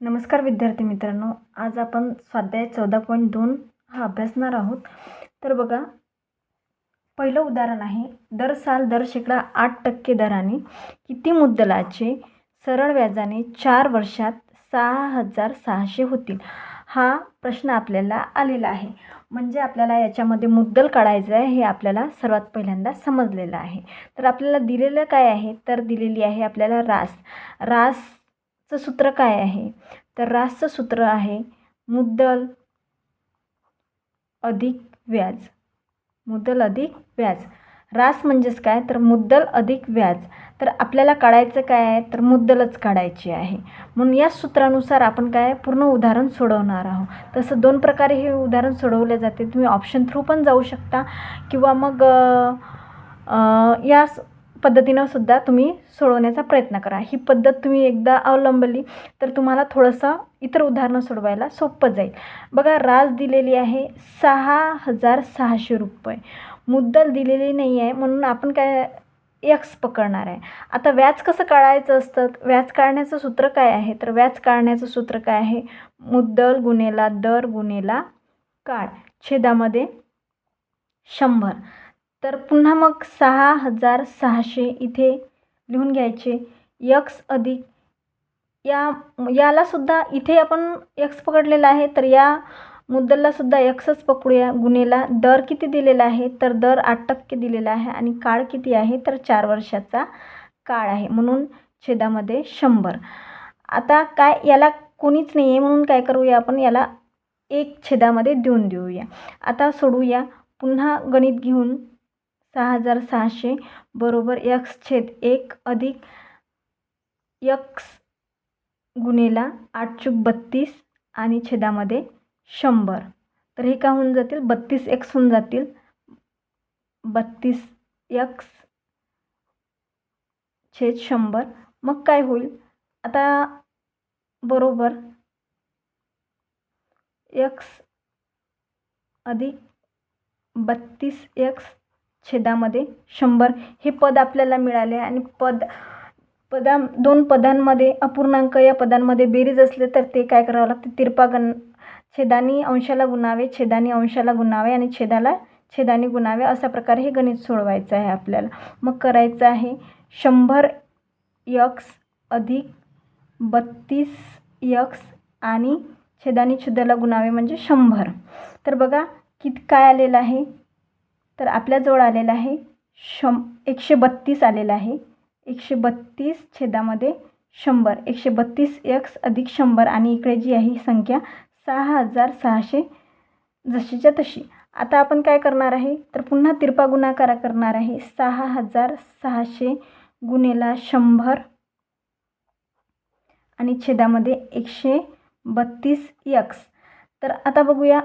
नमस्कार विद्यार्थी मित्रांनो, आज आपण स्वाध्याय 14.2 हा अभ्यासणार आहोत. तर बघा, पहिलं उदाहरण आहे, दर साल दर शेकडा 8% दराने किती मुद्दलाचे सरळ व्याजाने 4 वर्षात 6,600 होतील. हा प्रश्न आपल्याला आलेला आहे. म्हणजे आपल्याला याच्यामध्ये मुद्दल काढायचं आहे हे आपल्याला सर्वात पहिल्यांदा समजलेलं आहे. तर आपल्याला दिलेलं काय आहे, तर दिलेली आहे आपल्याला रासचं सूत्र काय आहे, तर रासचं सूत्र आहे मुद्दल अधिक व्याज. मुद्दल अधिक व्याज. रास म्हणजेच काय, तर मुद्दल अधिक व्याज. तर आपल्याला काढायचं काय आहे, तर मुद्दलच काढायची आहे. म्हणून या सूत्रानुसार आपण काय पूर्ण उदाहरण सोडवणार आहोत. तसं 2 प्रकारे हे उदाहरण सोडवले जाते. तुम्ही ऑप्शन थ्रू पण जाऊ शकता किंवा मग या पद्धतीनं सुद्धा तुम्ही सोडवण्याचा प्रयत्न करा. ही पद्धत तुम्ही एकदा अवलंबली तर तुम्हाला थोडंसं इतर उदाहरणं सोडवायला सोपं जाईल. बघा, रास दिलेली आहे 6,600 रुपये. मुद्दल दिलेली नाही आहे म्हणून आपण काय एक्स पकडणार आहे. आता व्याज कसं काढायचं असतं, व्याज काढण्याचं सूत्र काय आहे, तर व्याज काढण्याचं सूत्र काय आहे, मुद्दल गुणेला दर गुणेला काळ छेदामध्ये 100. तर पुन्हा मग 6,600 इथे लिहून घ्यायचे. यक्स अधिक याला सुद्धा इथे आपण एक्स पकडलेला आहे तर या मुद्दलला सुद्धा एक्सच पकडूया. गुणेला दर किती दिलेला आहे, तर दर 8% दिलेला आहे आणि काळ किती आहे, तर 4 वर्षाचा काळ आहे म्हणून छेदामध्ये 100. आता काय याला कोणीच नाही आहे म्हणून काय करूया, आपण याला 1 छेदामध्ये देऊन देऊया. आता सोडूया पुन्हा गणित घेऊन. 6,600 बरोबर x/1 अधिक x गुणेला 8×32 आणि छेदामध्ये 100. तर हे काय होऊन जातील, 32x होऊन जातील. 32x/100. मग काय होईल, आता बरोबर x अधिक 32x छेदामध्ये 100 हे पद आपल्याला मिळाले. आणि दोन पदांमध्ये अपूर्णांक या पदांमध्ये बेरीज असले तर ते काय करावं लागते, तिरपा छेदानी अंशाला गुणावे, छेदानी अंशाला गुणावे आणि छेदाला छेदानी गुणावे. अशा प्रकारे हे गणित सोडवायचं आहे आपल्याला. मग करायचं आहे 100x अधिक 32x आणि छेदानी छेदाला गुणावे म्हणजे 100. तर बघा किती काय आलेलं आहे, तर आपल्याजवळ आलेलं आहे 132 आलेलं आहे. 132 छेदामध्ये 100. 132x अधिक 100 आणि इकडे जी आहे ही संख्या 6,600 जशीच्या तशी. आता आपण काय करणार आहे, तर पुन्हा तिरपा गुणाकार करणार आहे. 6,600 गुणेला 100 आणि छेदामध्ये 132x. तर आता बघूया,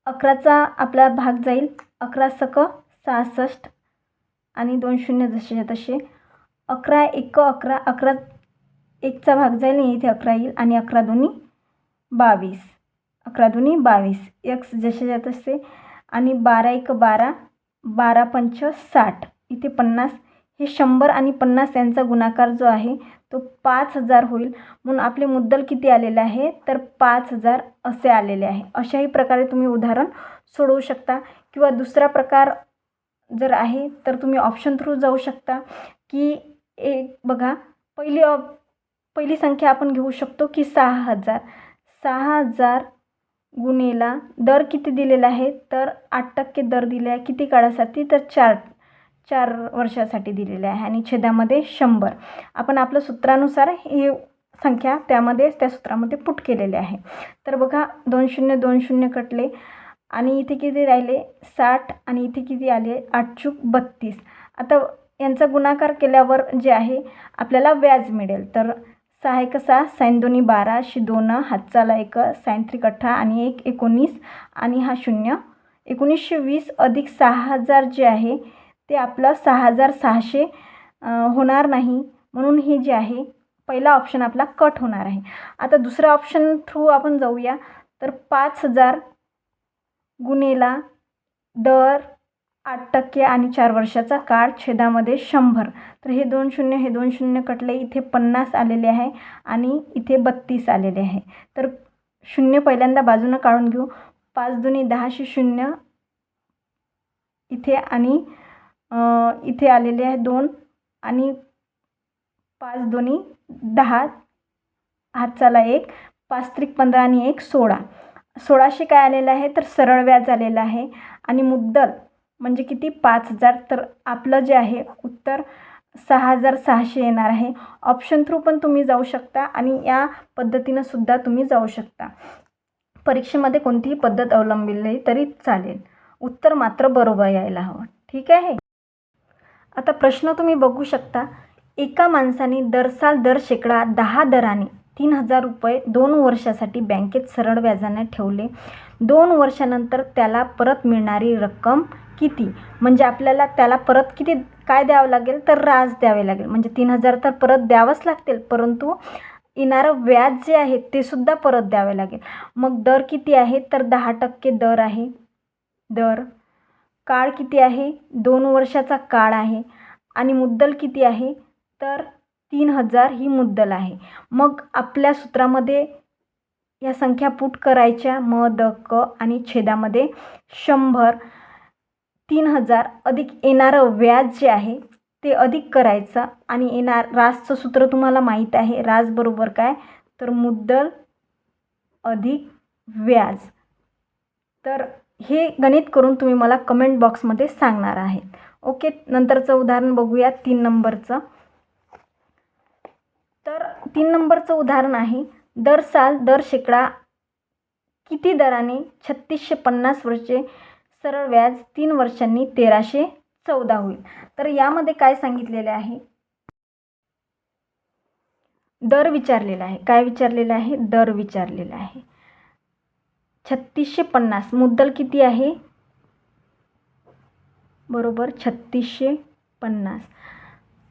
11चा आपला भाग जाईल. 11 सक 66 आणि 2 शून्य जसेच्या तसे. 11 एक 11, 11 1चा भाग जाईल आणि इथे 11 येईल आणि 11 दोन्ही 22. 11 दोन्ही 22 x जसेच्या तसे. आणि 12 एक 12, 12 पंच 60, इथे 50. हे 100 आणि 50 यांचा गुणाकार जो आहे तो 5,000 होईल. म्हणून आपले मुद्दल किती आलेले आहे, तर 5,000 असे आलेले आहे. अशाही प्रकारे तुम्ही उदाहरण सोडवू शकता. किंवा दुसरा प्रकार जर आहे तर तुम्ही ऑप्शन थ्रू जाऊ शकता की एक बघा, पहिली संख्या आपण घेऊ शकतो की 6,000 गुणेला दर किती दिलेला आहे, तर 8% दर दिले आहे. किती काळासाठी, तर 4 वर्षासाठी दिलेले आहे आणि छेदामध्ये 100. आपण आपल्या सूत्रानुसार ही संख्या त्या सूत्रामध्ये पुट केलेले आहे. तर बघा, 2 शून्य 2 शून्य कटले आणि इथे किती राहिले 60 आणि इथे किती आले 8×32. आता यांचा गुणाकार केल्यावर जे आहे आपल्याला व्याज मिळेल. तर 6 एक 6, साइन दोन्ही 12, शी 2, हातचाला 1, साइन 3 18 आणि 1 19 आणि हा 0. 1920 अधिक 6,000 जे आहे ते आपलं 6,600 होणार नाही म्हणून हे जे आहे पहिला ऑप्शन आपला कट होणार आहे. आता दुसरा ऑप्शन थ्रू आपण जाऊया. तर 5,000 गुणेला दर 8% आणि 4 वर्षाचा काळ, छेदामध्ये 100. तर हे 2 शून्य कटले, इथे 50 आलेले आहे आणि इथे 32 आलेले आहे. तर शून्य पहिल्यांदा बाजूनं काढून घेऊ. 5 दुनी 10 शून्य इथे आणि इथे आलेले आहे 2 आणि 5 दोन्ही 10, हात चाला 1, 5 त्रिक 15 आणि 1 16. 1600 काय आलेलं आहे तर सरळ व्याज आलेलं आहे आणि मुद्दल म्हणजे किती 5000. तर आपलं जे आहे उत्तर 6600 येणार आहे. ऑप्शन थ्रू पण तुम्ही जाऊ शकता आणि या पद्धतीनं सुद्धा तुम्ही जाऊ शकता. परीक्षेमध्ये कोणतीही पद्धत अवलंबिली तरी चालेल. उत्तर मात्र बरोबर यायला हवं. ठीक आहे. आता प्रश्न तुम्ही बघू शकता. एका माणसाने दर शेकडा 10 दराने 3000 रुपये 2 वर्षासाठी बँकेत सरळ व्याजाने ठेवले. 2 वर्षानंतर त्याला परत मिळणारी रक्कम किती? म्हणजे आपल्याला त्याला परत किती काय द्यावं लागेल तर राज द्यावे लागेल. म्हणजे 3000 तर परत द्यावंच लागतील, परंतु येणारं व्याज जे आहे ते सुद्धा परत द्यावे लागेल. मग दर किती आहे तर 10% दर आहे. दर काळ किती आहे 2 वर्षाचा काळ आहे आणि मुद्दल किती आहे तर 3000 ही मुद्दल आहे. मग आपल्या सूत्रामध्ये या संख्या पुट करायच्या. म, द, क आणि छेदामध्ये 100. 3000 अधिक येणारं व्याज जे आहे ते अधिक करायचं आणि राजचं सूत्र तुम्हाला माहीत आहे. राज बरोबर काय तर मुद्दल अधिक व्याज. तर हे गणित करून तुम्ही मला कमेंट बॉक्समध्ये सांगणार आहेत. ओके. नंतरचं उदाहरण बघूया 3 नंबरचं. तर 3 नंबरचं उदाहरण आहे. दर शेकडा किती दराने 3650 वर्षे सरळ व्याज 3 वर्षांनी 1314 होईल. तर यामध्ये काय सांगितलेले आहे दर विचारलेला आहे. काय विचारलेलं आहे दर विचारलेला आहे. 3650 मुद्दल किती आहे बरोबर 3650.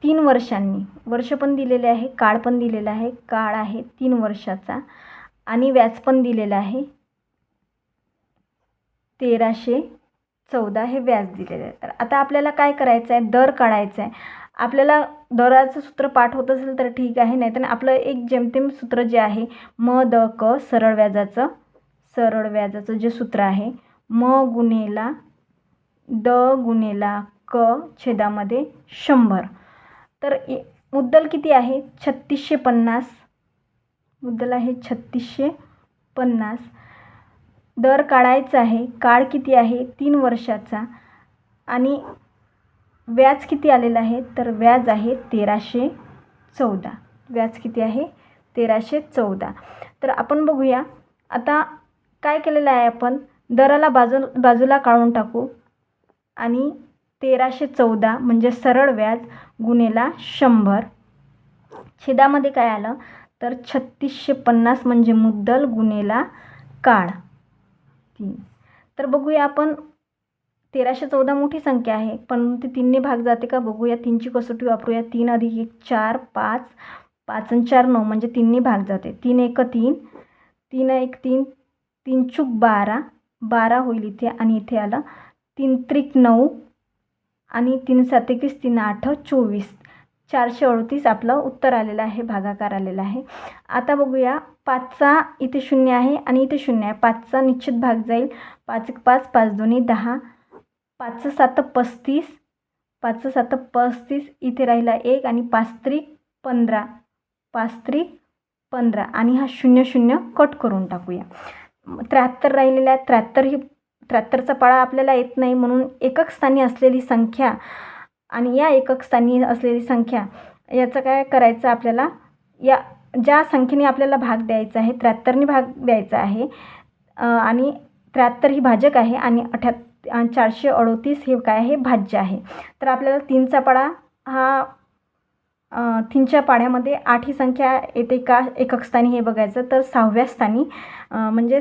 3 वर्षांनी वर्ष पण दिलेले आहे, काळ पण दिलेला आहे. काळ आहे 3 वर्षाचा आणि व्याज पण दिलेलं आहे 1314 हे व्याज दिलेलं आहे. तर आता आपल्याला काय करायचं आहे दर काढायचा आहे. आपल्याला दराचं सूत्र पाठ होत असेल तर ठीक आहे, नाही तर आपलं एक जेमतेम सूत्र जे आहे म, द, क सरळ व्याजाचं जे सूत्र आहे म गुणेला द गुणेला क छेदामध्ये 100. तर मुद्दल किती आहे 3650. मुद्दल आहे 3650. दर काढायचा आहे. काळ किती आहे 3 वर्षाचा आणि व्याज किती आलेलं आहे तर व्याज आहे 1314. व्याज किती आहे 1314. तर आपण बघूया आता काय केलेलं आहे आपण दराला बाजूला काढून टाकू आणि 1314 म्हणजे सरळ व्याज गुणेला 100. छेदामध्ये काय आलं तर 3650 म्हणजे मुद्दल गुणेला काळ 3. तर बघूया आपण 1314 मोठी संख्या आहे पण ती 3ने भाग जाते का बघूया. 3ची कसोटी वापरूया. 3 अधिक 1 4 5 5 आणि 4 9 म्हणजे 3ने भाग जाते. 3 1 3 3 1 3 3 चूक 12 12 होईल इथे आणि इथे आलं 3 त्रिक 9 आणि 3 7 21 3 8 24. 438 आपलं उत्तर आलेलं आहे. भागाकार आलेला आहे. आता बघूया 5चा इथे 0 आहे आणि इथे 0 आहे. 5चा निश्चित भाग जाईल. 5 1 5 5 2 10 5 7 35 5 7 35 इथे राहिला 1 आणि 5 त्रिक 15 5 त्रिक 15 आणि हा 0 0 कट करून टाकूया. 73 राहिलेला आहे. 73चा पाळा आपल्याला येत नाही म्हणून एकक स्थानी असलेली संख्या आणि या एकक स्थानी असलेली संख्या याचं काय करायचं आपल्याला या ज्या संख्येने आपल्याला भाग द्यायचा आहे 73ने भाग द्यायचा आहे आणि 73 ही भाजक आहे आणि 438 हे काय आहे भाज्य आहे. तर आपल्याला 3चा पाडा हा तीनच्या पाढ्यामध्ये 8 ही संख्या येते का एकक स्थानी हे बघायचं. तर 6व्या स्थानी म्हणजे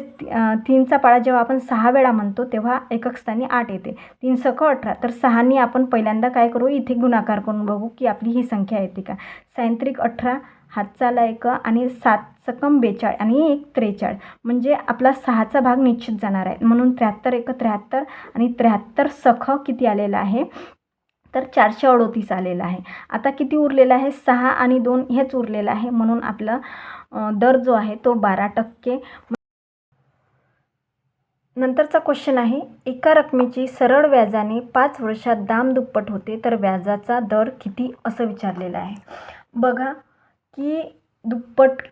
3चा पाढा जेव्हा आपण 6 वेळा म्हणतो तेव्हा एकक स्थानी 8 येते. 3 सख 18. तर 6नी आपण पहिल्यांदा काय करू, इथे गुणाकार करून बघू की आपली ही संख्या येते का. 6 18, हातचा आला 1 आणि 7 सकम 42 आणि 1 43. म्हणजे आपला 6चा भाग निश्चित जाणार आहे. म्हणून 73 1 73 आणि 73 सख किती आलेला आहे, तर 438 आलेला आहे. आता किती उरलेला आहे, 6 आणि 2 हेच उरलेलं आहे. म्हणून आपला दर जो आहे तो 12%. नंतरचा क्वेश्चन आहे, एका रकमेची सरळ व्याजाने 5 वर्षात दामदुप्पट होते तर व्याजाचा दर किती, असं विचारलेलं आहे. बघा की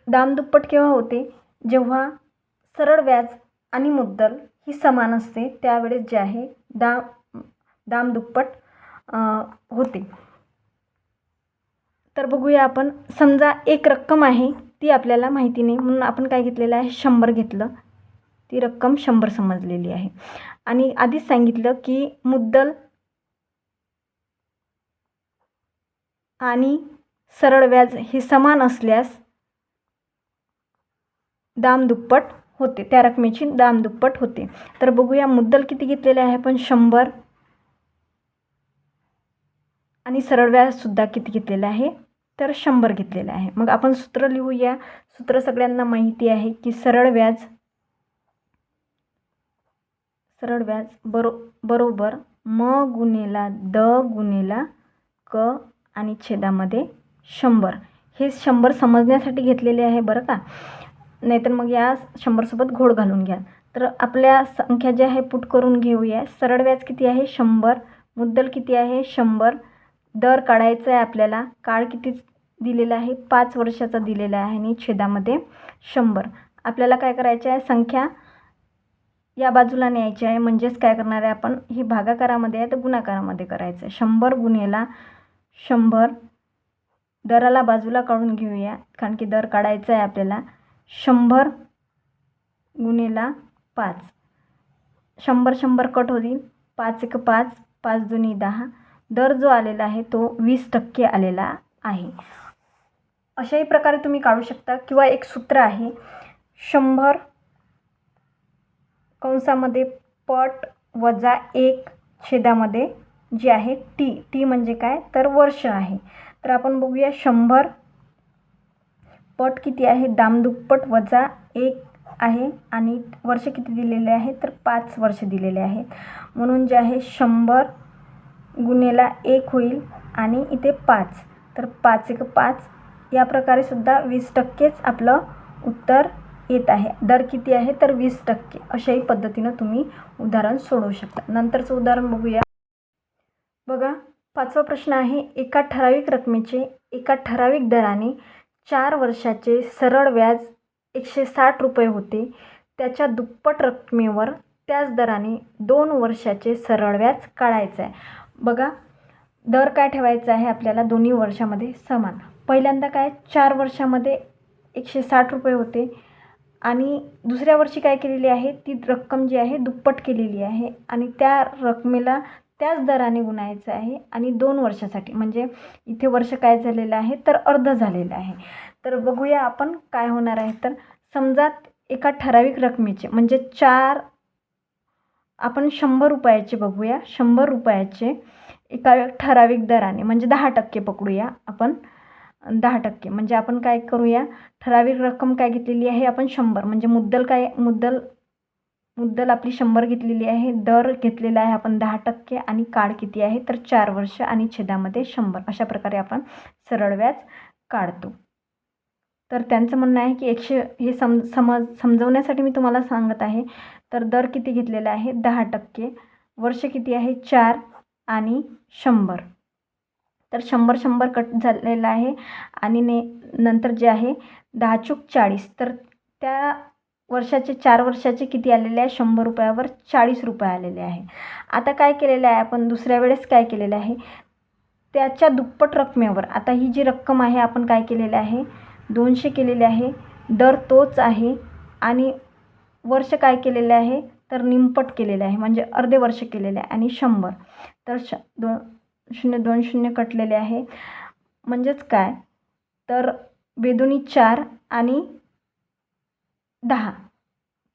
दामदुप्पट केव्हा होते, जेव्हा सरळ व्याज आणि मुद्दल ही समान असते त्यावेळेस जे आहे दामदुप्पट होते. तर बघूया आपण. समजा एक रक्कम आहे ती आपल्याला माहिती नाही म्हणून आपण काय घेतलेलं आहे, 100 घेतलं. ती रक्कम 100 समजलेली आहे आणि आधीच सांगितलं की मुद्दल आणि सरळ व्याज हे समान असल्यास दामदुप्पट होते, त्या रकमेची दामदुप्पट होते. तर बघूया मुद्दल किती घेतलेले आहे आपण, 100 आणि सरळ व्याजसुद्धा किती घेतलेलं आहे, तर 100 घेतलेलं आहे. मग आपण सूत्र लिहूया. सूत्र सगळ्यांना माहिती आहे की सरळ व्याज बरोबर म गुणिला द गुणिला क आणि छेदामध्ये 100. हे 100 समजण्यासाठी घेतलेले आहे बरं का, नाहीतर मग या 100 सोबत घोड घालून घ्या. तर आपल्या संख्या ज्या आहे पुट करून घेऊया. सरळ व्याज किती आहे, 100. मुद्दल किती आहे, 100. दर काढायचा आहे आपल्याला. काळ किती दिलेला आहे, 5 वर्षाचा दिलेला आहे आणि छेदामध्ये 100. आपल्याला काय करायचं आहे, संख्या या बाजूला न्यायची आहे. म्हणजेच काय करणार आहे आपण, ही भागाकारामध्ये आहे तर गुणाकारामध्ये करायचं आहे. 100 गुणिला 100. दराला बाजूला काढून घेऊया कारण की दर काढायचा आहे आपल्याला. 100 गुणिला 5. 100 100 कट होतील. 5 1 5, 5 2 10. दर जो आलेला आहे तो 20% आलेला आहे. अशाही प्रकारे तुम्ही काढू शकता. किंवा एक सूत्र आहे, 100 कंसामध्ये पट वजा 1 छेदामध्ये जे आहे टी म्हणजे काय, तर वर्ष आहे. तर आपण बघूया 100 पट किती आहे, दामदुप्पट वजा 1 आहे आणि वर्ष किती दिलेले आहे, तर 5 वर्ष दिलेले आहेत. म्हणून जे आहे 100 गुणिला 1 होईल आणि इथे 5. तर 5 1 5. या प्रकारे सुद्धा 20%च आपलं उत्तर येत आहे. दर किती आहे, तर 20%. अशाही पद्धतीनं तुम्ही उदाहरण सोडवू शकता. नंतरचं उदाहरण बघूया. बघा 5वा प्रश्न आहे, एका ठराविक रकमेचे एका ठराविक दराने 4 वर्षाचे सरळ व्याज 160 रुपये होते. त्याच्या दुप्पट रकमेवर त्याच दराने 2 वर्षाचे सरळ व्याज काढायचं आहे. बघा दर काय ठेवायचा आहे आपल्याला, दोन्ही वर्षामध्ये समान. पहिल्यांदा काय, 4 वर्षामध्ये 160 रुपये होते आणि दुसऱ्या वर्षी काय केलेली आहे, ती रक्कम जी आहे दुप्पट केलेली आहे आणि त्या रकमेला त्याच दराने गुणायचं आहे आणि 2 वर्षासाठी. म्हणजे इथे वर्ष काय झालेलं आहे, तर अर्ध झालेलं आहे. तर बघूया आपण काय होणार आहे. तर समजा एका ठराविक रकमेचे म्हणजे आपण 100 रुपयाचे बघूया. 100 रुपयाचे एका ठराविक दराने म्हणजे 10% पकडूया आपण. 10% म्हणजे आपण काय करूया, ठराविक रक्कम काय घेतलेली आहे आपण, 100. म्हणजे मुद्दल आपली 100 घेतलेली आहे. दर घेतलेला आहे आपण 10% आणि काळ किती आहे, तर 4 वर्ष आणि छेदामध्ये 100. अशा प्रकारे आपण सरळ व्याज काढतो. तर त्यांचं म्हणणं आहे की हे समजवण्यासाठी मी तुम्हाला सांगत आहे. तर दर किती घेतलेला आहे, 10%. वर्ष किती आहे, 4 आणि 100. तर 100 100 कट झालेला आहे आणि नंतर जे आहे 10 चूक 40. तर त्या वर्षाचे 4 वर्षाचे किती आलेले आहे, 100 रुपयावर 40 रुपये आलेले आहे. आता काय केलेलं आहे आपण, दुसऱ्या वेळेस काय केलेलं आहे, त्याच्या दुप्पट रकमेवर. आता ही जी रक्कम आहे आपण काय केलेलं आहे, 200 केलेले आहे. दर तोच आहे आणि वर्ष काय केलेलं आहे, तर निमपट केलेलं आहे म्हणजे अर्धे वर्ष केलेले आहे आणि 100. तर 2 0 2 0 कटलेले आहे. म्हणजेच काय, तर बेदोनी 4 आणि 10,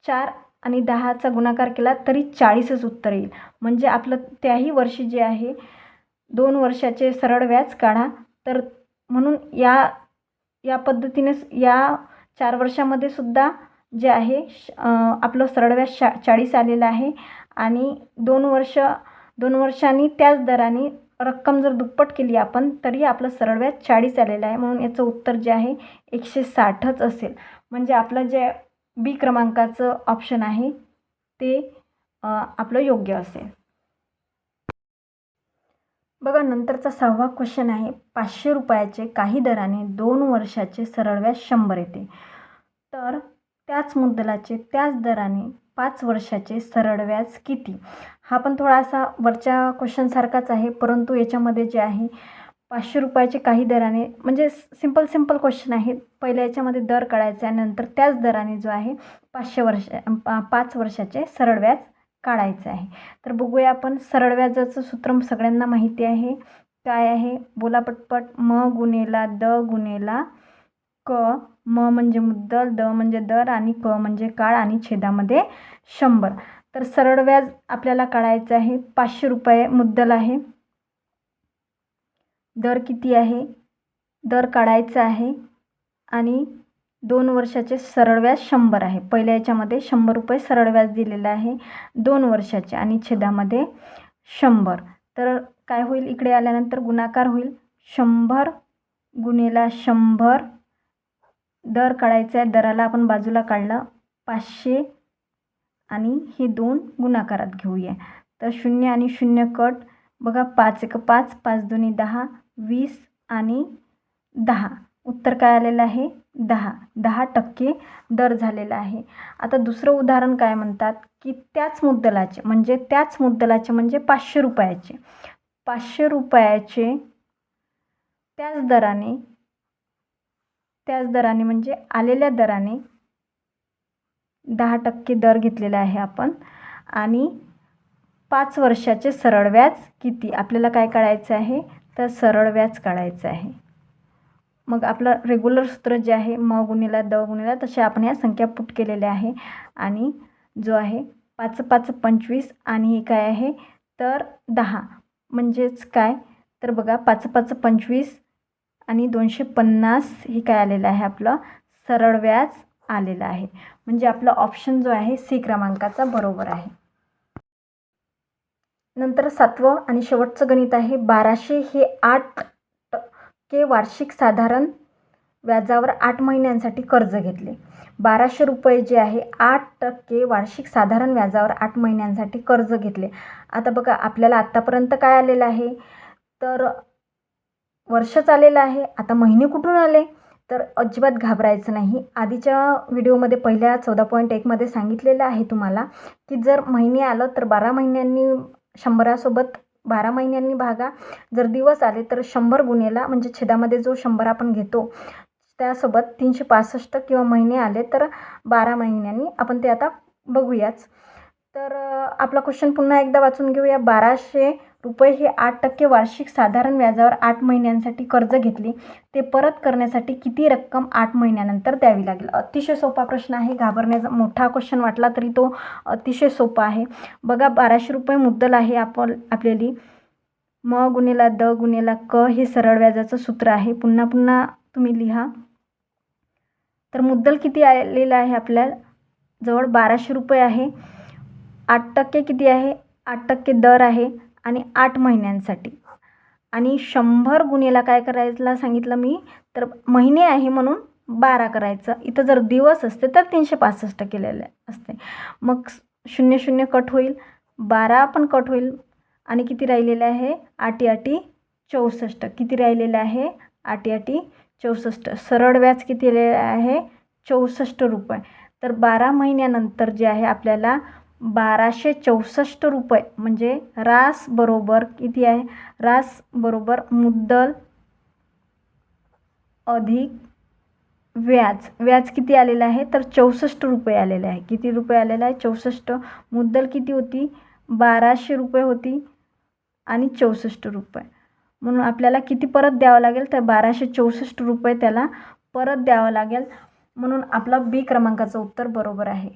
4 आणि 10चा गुणाकार केला तरी 40च उत्तर येईल. म्हणजे आपलं त्याही वर्षी जे आहे 2 वर्षाचे सरळ व्याज काढा. तर म्हणून या पद्धतीने या 4 वर्षामध्ये सुद्धा जे आहे आपलं सरळ व्याज 40 आलेलं आहे आणि 2 वर्षांनी त्याच दराने रक्कम जर दुप्पट केली आपण तरी आपलं सरळ व्याज 40 आलेलं आहे. म्हणून याचं उत्तर जे आहे 160च असेल. म्हणजे आपलं जे बी क्रमांकाचं ऑप्शन आहे ते आपलं योग्य असेल. बघा, नंतरचा 6वा क्वेश्चन आहे. 500 रुपयाचे काही दराने 2 वर्षाचे सरळ व्याज 100 येते, तर त्याच मुद्दलाचे त्याच दराने 5 वर्षाचे सरळ व्याज किती? हा पण थोडासा वरच्या क्वेश्चनसारखाच आहे, परंतु याच्यामध्ये जे आहे 500 रुपयाचे काही दराने म्हणजे सिंपल क्वेश्चन आहे. पहिल्या याच्यामध्ये दर काढायचा आहे, नंतर त्याच दराने जो आहे 5 वर्षाचे सरळ व्याज काढायचं आहे. तर बघूया आपण. सरळ व्याजाचं सूत्र सगळ्यांना माहिती आहे. काय आहे? बोला पटपट. म गुणेला द गुणेला क. म म्हणजे मुद्दल, द म्हणजे दर आणि क म्हणजे काळ आणि छेदामध्ये 100. तर सरळ व्याज आपल्याला काढायचं आहे. 500 रुपये मुद्दल आहे. दर किती आहे? दर काढायचा आहे आणि 2 वर्षाचे सरळ व्याज 100 आहे. पहिल्या याच्यामध्ये 100 रुपये सरळ व्याज दिलेलं आहे 2 वर्षाचे आणि छेदामध्ये 100. तर काय होईल? इकडे आल्यानंतर गुणाकार होईल. 100 गुणेला 100. दर काढायचा आहे. दराला आपण बाजूला काढलं. 500 आणि हे 2 गुणाकारात घेऊया. तर 0 आणि 0 कट. बघा, 5 1 5, 5 2 10, 20 आणि 10. उत्तर काय आलेलं आहे? 10% दर झालेला आहे. आता दुसरं उदाहरण काय म्हणतात की त्याच मुद्दलाचे म्हणजे 500 रुपयाचे 500 रुपयाचे त्याच दराने म्हणजे आलेल्या दराने 10% दर घेतलेला आहे आपण आणि 5 वर्षाचे सरळ व्याज किती? आपल्याला काय काढायचं आहे? तर सरळ व्याज काढायचं आहे. मग आपलं रेग्युलर सूत्र जे आहे म गुणेला द गुणेला तसे आपण या संख्या पुट केलेल्या आहे आणि जो आहे 5 5 25 आणि हे काय आहे तर 10. म्हणजेच काय, तर बघा 5 5 25 आणि 250 हे काय आलेलं आहे? आपलं सरळ व्याज आलेलं आहे. म्हणजे आपला ऑप्शन जो आहे सी क्रमांकाचा बरोबर आहे. नंतर 7वं आणि शेवटचं गणित आहे. 1200 हे 8% वार्षिक साधारण व्याजावर 8 महिन्यांसाठी कर्ज घेतले. 1200 रुपये जे आहे 8% वार्षिक साधारण व्याजावर 8 महिन्यांसाठी कर्ज घेतले. आता बघा, आपल्याला आत्तापर्यंत काय आलेलं आहे? तर वर्षच आलेलं आहे. आता महिने कुठून आले? तर अजिबात घाबरायचं नाही. आधीच्या व्हिडिओमध्ये पहिल्या 14.1 मध्ये सांगितलेलं आहे तुम्हाला की जर महिने आलं तर 12 महिन्यांनी 100सोबत 12 महिन्यांनी भागा. जर दिवस आले तर 100 गुणेला म्हणजे छेदामध्ये जो 100 आपण घेतो त्यासोबत 365 किंवा महिने आले तर 12 महिन्यांनी. आपण ते आता बघूयाच. तर आपला क्वेश्चन पुन्हा एकदा वाचून घेऊया. 1200 रुपये हे 8% वार्षिक साधारण व्याजावर 8 महिन्यांसाठी कर्ज घेतले. ते परत करण्यासाठी किती रक्कम 8 महिन्यानंतर द्यावी लागेल? अतिशय सोपा प्रश्न आहे. घाबरण्याचा मोठा क्वेश्चन वाटला तरी तो अतिशय सोपा आहे. बघा, 1200 रुपये मुद्दल आहे आपल्याली. म गुणेला द गुणेला क हे सरळ व्याजाचं सूत्र आहे. पुन्हा तुम्ही लिहा. तर मुद्दल किती आलेलं आहे? आपल्याला जवळ 1200 रुपये आहे. 8% किती आहे? 8% दर आहे आणि 8 महिन्यांसाठी. आणि 100 गुणेला काय करायला सांगितलं मी? तर महिने आहे म्हणून 12 करायचं. इथं जर दिवस असते तर 365 केलेले असते. मग 0 0 कट होईल, 12 पण कट होईल आणि किती राहिलेलं आहे? 8 8 64. किती राहिलेलं आहे? 8 8 64. सरळ व्याज किती आलेलं आहे? 64 रुपये. तर 12 महिन्यानंतर जे आहे आपल्याला 1264 रुपये म्हणजे रास बरोबर किती आहे? रास बरोबर मुद्दल अधिक व्याज. व्याज किती आलेलं आहे? तर 64 रुपये आलेलं आहे. किती रुपये आलेलं आहे? 64. मुद्दल किती होती? 1200 रुपये होती आणि 64 रुपये. म्हणून आपल्याला किती परत द्यावं लागेल, तर 1264 रुपये त्याला परत द्यावं लागेल. म्हणून आपला बी क्रमांकाचं उत्तर बरोबर आहे.